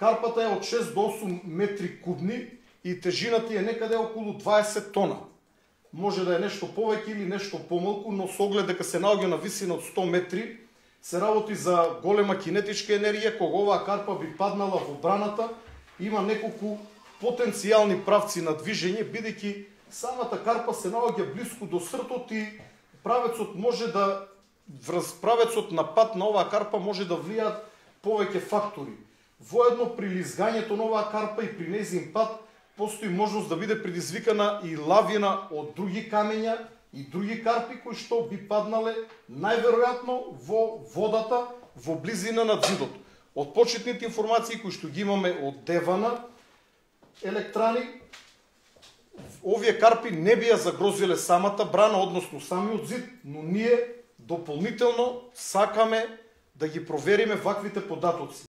Карпата е от 6 до 8 метри кубни и тежината е некъде около 20 тона. Може да е нещо повеќе или нещо помалку, но с оглед дека се наоѓа на висина од 100 метри, се работи за голема кинетичка енергија, кога оваа карпа би паднала во браната, има неколку потенцијални правци на движење, бидејќи самата карпа се наоѓа близко до сртот и правецот на пат на оваа карпа може да влијаат повеќе фактори. Воедно при лизгањето на оваа карпа и при нејзин пат постои можност да биде предизвикана и лавина од други камења и други карпи кои што би паднале најверојатно во водата во близина на ѕидот. Од почетните информации кои што ги имаме од Девана електрани, овие карпи не би ја загрозиле самата брана, односно самиот зид, но ние дополнително сакаме да ги провериме ваквите податоци.